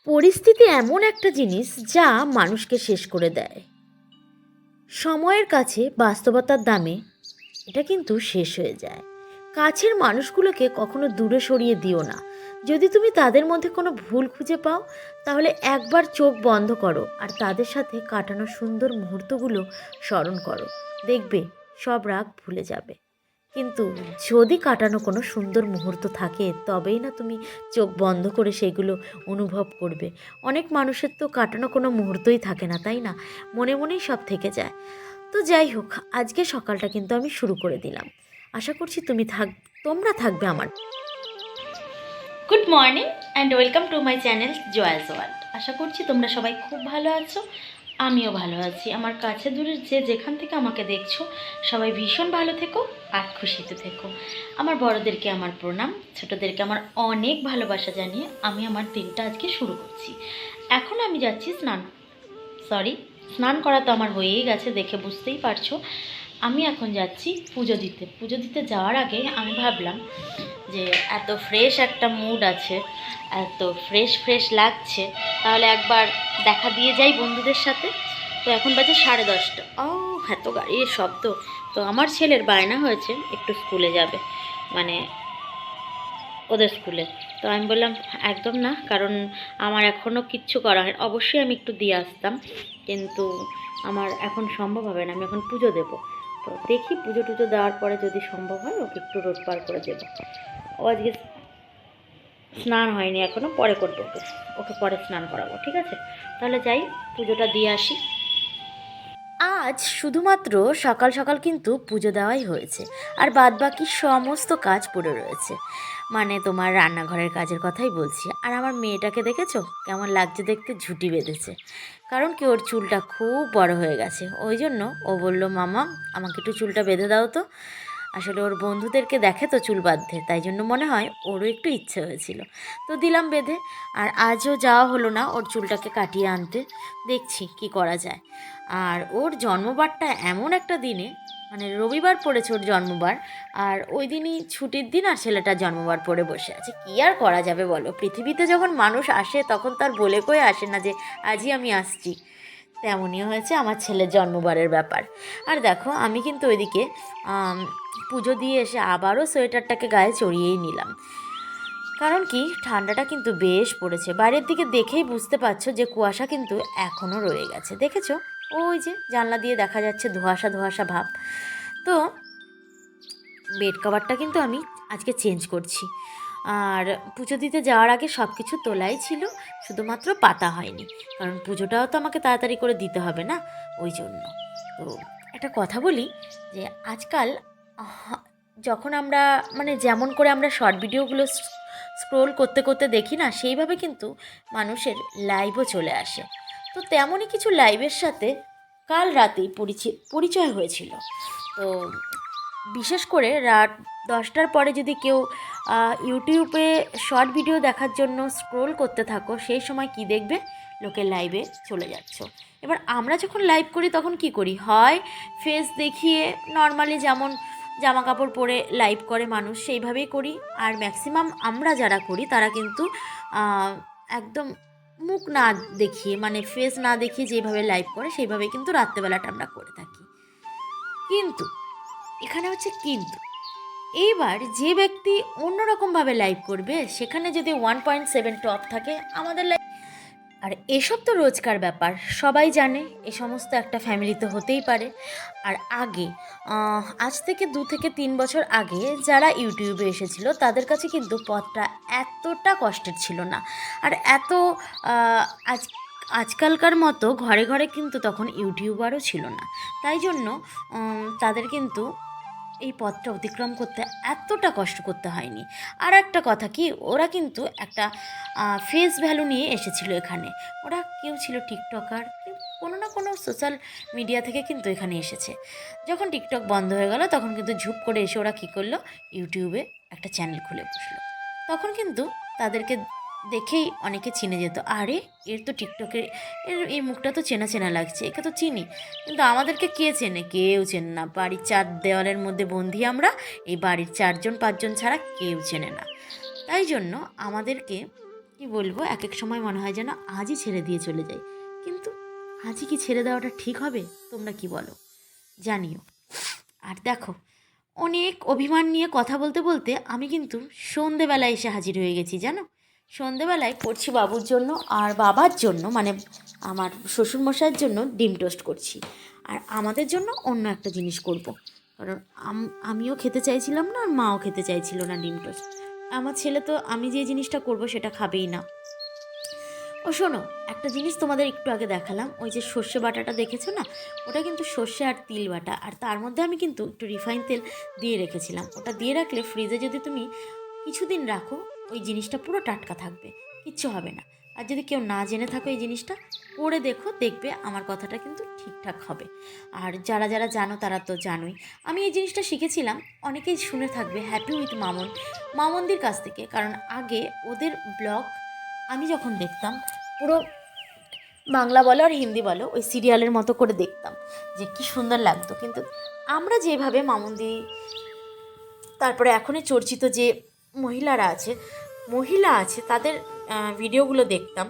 পরিস্থিতি এমন একটা জিনিস যা মানুষকে শেষ করে দেয়। সময়ের কাছে বাস্তবতার দামে এটা কিন্তু শেষ হয়ে যায়। কাছের মানুষগুলোকে কখনো দূরে সরিয়ে দিও না। যদি তুমি তাদের মধ্যে কোনো ভুল খুঁজে পাও, তাহলে একবার চোখ বন্ধ করো আর তাদের সাথে কাটানো সুন্দর মুহূর্তগুলো স্মরণ করো। দেখবে সব রাগ ভুলে যাবে। কিন্তু যদি কাটানো কোনো সুন্দর মুহূর্ত থাকে, তবেই না তুমি চোখ বন্ধ করে সেগুলো অনুভব করবে। অনেক মানুষের তো কাটানো কোনো মুহূর্তই থাকে না, তাই না? মনে মনেই সব থেকে যায়। তো যাই হোক, আজকে সকালটা কিন্তু আমি শুরু করে দিলাম। আশা করছি তোমরা থাকবে আমার। Good morning and welcome to my channel Joya's world. আশা করছি তোমরা সবাই খুব ভালো আছো, আমিও ভালো আছি। আমার কাছে দূরের যেখান থেকে আমাকে দেখছো, সবাই ভীষণ ভালো থেকো আর খুশিতে থেকো। আমার বড়দেরকে আমার প্রণাম, ছোটোদেরকে আমার অনেক ভালোবাসা জানিয়ে আমি আমার দিনটা আজকে শুরু করছি। এখন আমি যাচ্ছি স্নান করা তো আমার হয়েই গেছে, দেখে বুঝতেই পারছো। আমি এখন যাচ্ছি পুজো দিতে যাওয়ার আগে আমি ভাবলাম যে এত ফ্রেশ একটা মুড আছে, এত ফ্রেশ লাগছে, তাহলে একবার দেখা দিয়ে যাই বন্ধুদের সাথে। তো এখন বাজে 10:30। এত গাড়ির শব্দ। তো আমার ছেলের বায়না হয়েছে একটু স্কুলে যাবে, মানে ওদের স্কুলে। তো আমি বললাম একদম না, কারণ আমার এখনও কিচ্ছু করা হয়। অবশ্যই আমি একটু দিয়ে আসতাম, কিন্তু আমার এখন সম্ভব হবে না, আমি এখন পুজো দেবো। তো দেখি পুজো টুজো দেওয়ার পরে যদি সম্ভব হয় ওকে একটু রোদ পার করে দেবো। ও আজকে স্নান হয়নি এখনও, পরে করবো ওকে, ওকে পরে স্নান করাবো, ঠিক আছে? তাহলে যাই, পুজোটা দিয়ে আসি। আজ শুধুমাত্র সকাল সকাল কিন্তু পুজো দেওয়াই হয়েছে, আর বাদবাকি সমস্ত কাজ পড়ে রয়েছে। মানে তোমার রান্নাঘরের কাজের কথাই বলছি। আর আমার মেয়েটাকে দেখেছো কেমন লাগছে দেখতে? ঝুঁটি বেঁধেছে। কারণ কি, ওর চুলটা খুব বড় হয়ে গেছে, ওই জন্য ও বলল, মামা আমাকে একটু চুলটা বেঁধে দাও তো। আসলে ওর বন্ধুদেরকে দেখে তো চুল বাঁধতে, তাই জন্য মনে হয় ওরও একটু ইচ্ছে হয়েছিল। তো দিলাম বেঁধে। আর আজও যাওয়া হলো না ওর চুলটাকে কাটিয়ে আনতে। দেখছি কি করা যায়। আর ওর জন্মবারটা এমন একটা দিনে, মানে রবিবার পড়েছে ওর জন্মবার, আর ওই দিনই ছুটির দিন, আর ছেলেটার জন্মবার পড়ে বসে আছে। কী আর করা যাবে বলো? পৃথিবীতে যখন মানুষ আসে তখন তার বলে কয়ে আসে না যে আজই আমি আসছি। তেমনই হয়েছে আমার ছেলের জন্মবারের ব্যাপার। আর দেখো, আমি কিন্তু ওইদিকে পুজো দিয়ে এসে আবারও সোয়েটারটাকে গায়ে চড়িয়েই নিলাম। কারণ কি, ঠান্ডাটা কিন্তু বেশ পড়েছে। বাইরের দিকে দেখেই বুঝতে পারছো যে কুয়াশা কিন্তু এখনও রয়ে গেছে। দেখেছো? ওই যে জানলা দিয়ে দেখা যাচ্ছে ধোঁয়াশা ধোঁয়াশা ভাব। তো বেড কভারটা কিন্তু আমি আজকে চেঞ্জ করছি। আর পুজো দিতে যাওয়ার আগে সব কিছু তোলাই ছিল, শুধুমাত্র পাতা হয়নি। কারণ পুজোটাও তো আমাকে তাড়াতাড়ি করে দিতে হবে না, ওই জন্য। তো একটা কথা বলি, যে আজকাল আহ, যখন আমরা, মানে যেমন করে আমরা শর্ট ভিডিওগুলো স্ক্রোল করতে করতে দেখি না, সেইভাবে কিন্তু মানুষের লাইভও চলে আসে। তো তেমনই কিছু লাইভের সাথে কাল রাতেই পরিচয় হয়েছিল। তো বিশেষ করে রাত 10টার পরে যদি কেউ ইউটিউবে শর্ট ভিডিও দেখার জন্য স্ক্রোল করতে থাকো, সেই সময় কি দেখবে? লোকের লাইভে চলে যাচ্ছ। এবার আমরা যখন লাইভ করি তখন কি করি? হয় ফেস দেখিয়ে নর্মালি যেমন জামা কাপড় পরে লাইভ করে মানুষ, সেইভাবেই করি। আর ম্যাক্সিমাম আমরা যারা করি তারা কিন্তু একদম মুখ না দেখিয়ে, মানে ফেস না দেখিয়ে যেভাবে লাইভ করে সেইভাবে কিন্তু রাত্রেবেলাটা আমরা করে থাকি। কিন্তু এখানে হচ্ছে কিন্তু, এইবার যে ব্যক্তি অন্যরকমভাবে লাইভ করবে, সেখানে যদি 1.7 টপ থাকে আমাদের লাইভ। আর এসব তো রোজকার ব্যাপার, সবাই জানে। এ সমস্ত একটা ফ্যামিলিতে হতেই পারে। আর আগে, আজ থেকে 2 থেকে 3 বছর আগে যারা ইউটিউবে এসেছিল, তাদের কাছে কিন্তু পথটা এতটা কষ্টের ছিল না। আর এত আজ আজকালকার মতো ঘরে ঘরে কিন্তু তখন ইউটিউবারও ছিল না। তাই জন্য তাদের কিন্তু এই পথটা অতিক্রম করতে এতটা কষ্ট করতে হয়নি। আর একটা কথা কি, ওরা কিন্তু একটা ফেস ভ্যালু নিয়ে এসেছিল এখানে। ওরা কেউ ছিল টিকটকার, কেউ কোনো না কোনো সোশ্যাল মিডিয়া থেকে কিন্তু এখানে এসেছে। যখন টিকটক বন্ধ হয়ে গেল, তখন কিন্তু ঝুপ করে এসে ওরা কী করলো, ইউটিউবে একটা চ্যানেল খুলে বসলো। তখন কিন্তু তাদেরকে দেখেই অনেকে চিনে যেত, আরে এর তো টিকটকের, এই মুখটা তো চেনা চেনা লাগছে, একে তো চিনি। কিন্তু আমাদেরকে কে চেনে? কেউ চেনে না। বাড়ির 4 দেওয়ালের মধ্যে বন্দি আমরা, এই বাড়ির 4জন 5জন ছাড়া কেউ চেনে না। তাই জন্য আমাদেরকে কি বলবো, এক এক সময় মনে হয় যেন আজই ছেড়ে দিয়ে চলে যাই, কিন্তু আজই কি ছেড়ে দেওয়াটা ঠিক হবে? তোমরা কি বলো জানিও। আর দেখো, অনেক অভিমান নিয়ে কথা বলতে বলতে আমি কিন্তু সন্ধেবেলায় এসে হাজির হয়ে গেছি জানো। সন্ধেবেলায় করছি বাবুর জন্য আর বাবার জন্য, মানে আমার শ্বশুরমশাইয়ের জন্য ডিম টোস্ট করছি। আর আমাদের জন্য অন্য একটা জিনিস করব, কারণ আমিও খেতে চাইছিলাম না আর মাও খেতে চাইছিল না ডিম টোস্ট। আমার ছেলে তো আমি যে জিনিসটা করব সেটা খাবেই না। ও শোনো, একটা জিনিস তোমাদের একটু আগে দেখালাম, ওই যে সর্ষে বাটাটা দেখেছো না, ওটা কিন্তু সর্ষে আর তিল বাটা, আর তার মধ্যে আমি কিন্তু একটু রিফাইন তেল দিয়ে রেখেছিলাম। ওটা দিয়ে রাখলে ফ্রিজে যদি তুমি কিছুদিন রাখো, ওই জিনিসটা পুরো টাটকা থাকবে, কিচ্ছু হবে না। আর যদি কেউ না জেনে থাকো এই জিনিসটা, করে দেখো, দেখবে আমার কথাটা কিন্তু ঠিকঠাক হবে। আর যারা যারা জানো তারা তো জানোই, আমি এই জিনিসটা শিখেছিলাম, অনেকেই শুনে থাকবে, হ্যাপি উইথ মামন, মামনদির কাছ থেকে। কারণ আগে ওদের ব্লগ আমি যখন দেখতাম, পুরো বাংলা বলো আর হিন্দি বলো ওই সিরিয়ালের মতো করে দেখতাম, যে কি সুন্দর লাগতো। কিন্তু আমরা যেভাবে মামুন্দি, তারপরে এখনই চর্চিত যে মহিলা আছে তাদের ভিডিওগুলো দেখতাম,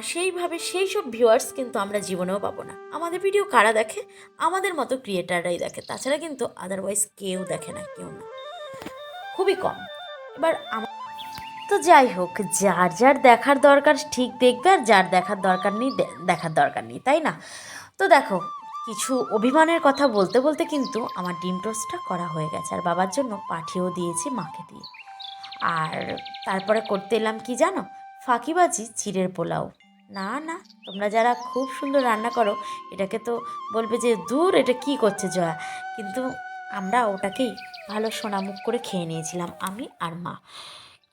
সেইভাবে সেই সব ভিউয়ার্স কিন্তু আমরা জীবনেও পাবো না। আমাদের ভিডিও কারা দেখে? আমাদের মতো ক্রিয়েটাররাই দেখে, তাছাড়া কিন্তু আদারওয়াইজ কেউ দেখে না, কেউ না, খুবই কম। এবার তো যাই হোক, যার যার দেখার দরকার ঠিক দেখবে, আর যার দেখার দরকার নেই দেখার দরকার নেই, তাই না? তো দেখো, কিছু অভিমানের কথা বলতে বলতে কিন্তু আমার ডিম টোস্টটা করা হয়ে গেছে, আর বাবার জন্য পাঠিয়েও দিয়েছি মাকে দিয়ে। আর তারপরে করতে এলাম কি জানো, ফাঁকিবাজি চিড়ের পোলাও। না না, তোমরা যারা খুব সুন্দর রান্না করো এটাকে তো বলবে যে দূর, এটা কি করছে জয়া, কিন্তু আমরা ওটাকেই ভালো সোনামুখ করে খেয়ে নিয়েছিলাম আমি আর মা।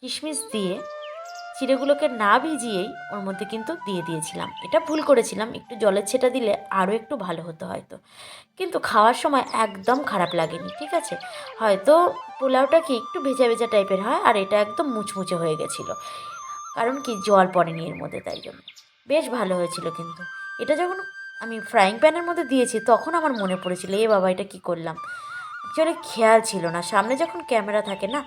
কিশমিশ দিয়ে চিড়েগুলোকে না ভিজিয়েই ওর মধ্যে কিন্তু দিয়ে দিয়েছিলাম, এটা ভুল করেছিলাম, একটু জলের ছেটা দিলে আরও একটু ভালো হতো হয়তো, কিন্তু খাওয়ার সময় একদম খারাপ লাগেনি, ঠিক আছে। হয়তো পোলাওটা কি একটু ভেজা ভেজা টাইপের হয়, আর এটা একদম মুচমুচে হয়ে গেছিলো, কারণ কি জল পড়েনি এর মধ্যে, তাই জন্য বেশ ভালো হয়েছিল। কিন্তু এটা যখন আমি ফ্রাইং প্যানের মধ্যে দিয়েছি তখন আমার মনে পড়েছিল, এ বাবা এটা কী করলাম, অ্যাকচুয়ালি খেয়াল ছিল না। সামনে যখন ক্যামেরা থাকে না,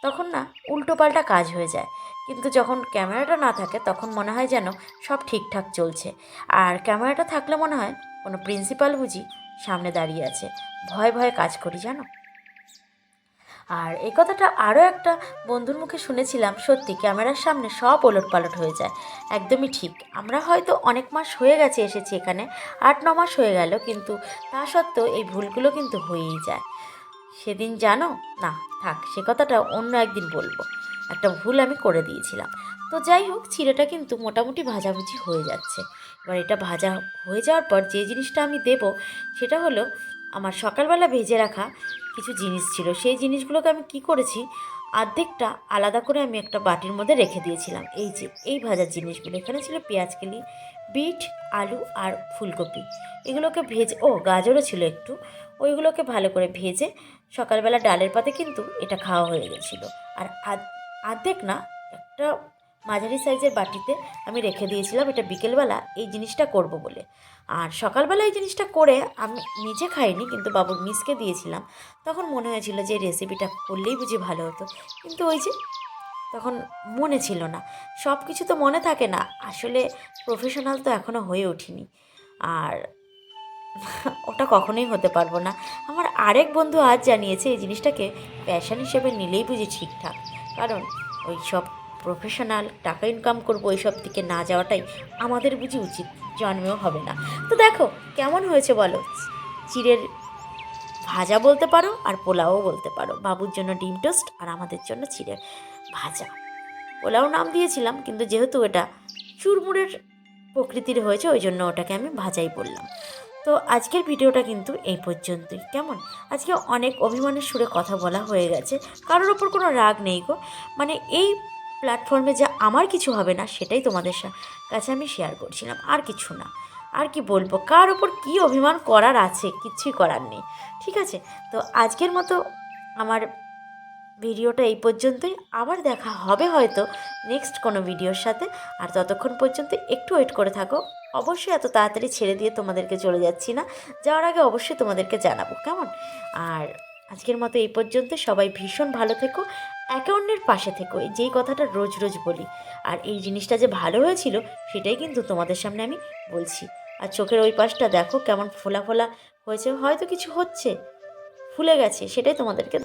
তখন না উল্টোপাল্টা কাজ হয়ে যায়, কিন্তু যখন ক্যামেরাটা না থাকে তখন মনে হয় যেন সব ঠিকঠাক চলছে, আর ক্যামেরাটা থাকলে মনে হয় কোনো প্রিন্সিপাল বুঝি সামনে দাঁড়িয়ে আছে, ভয় ভয়ে কাজ করি জানো। আর এই কথাটা আরও একটা বন্ধুর মুখে শুনেছিলাম, সত্যি ক্যামেরার সামনে সব ওলটপালট হয়ে যায়, একদমই ঠিক। আমরা হয়তো অনেক মাস হয়ে গেছে এসেছি এখানে, 8-9 মাস হয়ে গেল, কিন্তু তা সত্ত্বেও এই ভুলগুলো কিন্তু হয়েই যায়। সেদিন জানো না, থাক সে কথাটা অন্য একদিন বলবো, একটা ভুল আমি করে দিয়েছিলাম। তো যাই হোক, চিড়েটা কিন্তু মোটামুটি ভাজাভুজি হয়ে যাচ্ছে। এবার এটা ভাজা হয়ে যাওয়ার পর যে জিনিসটা আমি দেব সেটা হলো, আমার সকালবেলা ভেজে রাখা কিছু জিনিস ছিল, সেই জিনিসগুলোকে আমি কি করেছি, অর্ধেকটা আলাদা করে আমি একটা বাটির মধ্যে রেখে দিয়েছিলাম। এই যে এই ভাজার জিনিসগুলো, এখানে ছিল পেঁয়াজকেলি, বিট, আলু আর ফুলকপি, এগুলোকে ভেজে, গাজরও ছিল একটু, ওইগুলোকে ভালো করে ভেজে সকালবেলা ডালের পাতে কিন্তু এটা খাওয়া হয়ে গেছিলো। আর অর্ধেক না, একটা মাঝারি সাইজের বাটিতে আমি রেখে দিয়েছিলাম, এটা বিকেলবেলা এই জিনিসটা করব বলে। আর সকালবেলা এই জিনিসটা করে আমি নিজে খাইনি, কিন্তু বাবুর মিসকে দিয়েছিলাম। তখন মনে হয়েছিল যে রেসিপিটা করলেই বুঝি ভালো হতো, কিন্তু ওই যে তখন মনে ছিল না, সব কিছু তো মনে থাকে না, আসলে প্রফেশনাল তো এখনও হয়ে ওঠিনি, আর ওটা কখনোই হতে পারবো না। আমার আরেক বন্ধু আজ জানিয়েছে এই জিনিসটাকে প্যাশন হিসেবে নিলেই বুঝি ঠিকঠাক, কারণ ওই সব প্রফেশনাল টাকা ইনকাম করবো ওইসব দিকে না যাওয়াটাই আমাদের বুঝি উচিত, জন্মেও হবে না। তো দেখো কেমন হয়েছে বলো, চিড়ের ভাজা বলতে পারো আর পোলাও বলতে পারো, বাবুর জন্য ডিম টোস্ট আর আমাদের জন্য চিড়ের ভাজা। পোলাও নাম দিয়েছিলাম, কিন্তু যেহেতু এটা চুরমুড়ের প্রকৃতির হয়েছে ওই জন্য ওটাকে আমি ভাজাই বললাম। তো আজকের ভিডিওটা কিন্তু এই পর্যন্তই, কেমন? আজকে অনেক অভিমানের সুরে কথা বলা হয়ে গেছে, কারোর ওপর কোনো রাগ নেই গো, মানে এই প্ল্যাটফর্মে যা আমার কিছু হবে না সেটাই তোমাদের কাছে আমি শেয়ার করছিলাম, আর কিছু না। আর কি বলবো, কার ওপর কী অভিমান করার আছে, কিচ্ছুই করার নেই, ঠিক আছে। তো আজকের মতো আমার ভিডিওটা এই পর্যন্তই, আবার দেখা হবে হয়তো নেক্সট কোনো ভিডিওর সাথে। আর ততক্ষণ পর্যন্ত একটু ওয়েট করে থাকো, অবশ্যই এত তাড়াতাড়ি ছেড়ে দিয়ে তোমাদেরকে চলে যাচ্ছি না, যাওয়ার আগে অবশ্যই তোমাদেরকে জানাবো, কেমন? আর আজকের মতো এই পর্যন্ত। সবাই ভীষণ ভালো থেকো, একে অন্যের পাশে থেকো, যেই কথাটা রোজ রোজ বলি। আর এই জিনিসটা যে ভালো হয়েছিল সেটাই কিন্তু তোমাদের সামনে আমি বলছি। আর চোখের ওই পাশটা দেখো কেমন ফোলা ফোলা হয়েছে, হয়তো কিছু হচ্ছে, ফুলে গেছে, সেটাই তোমাদেরকে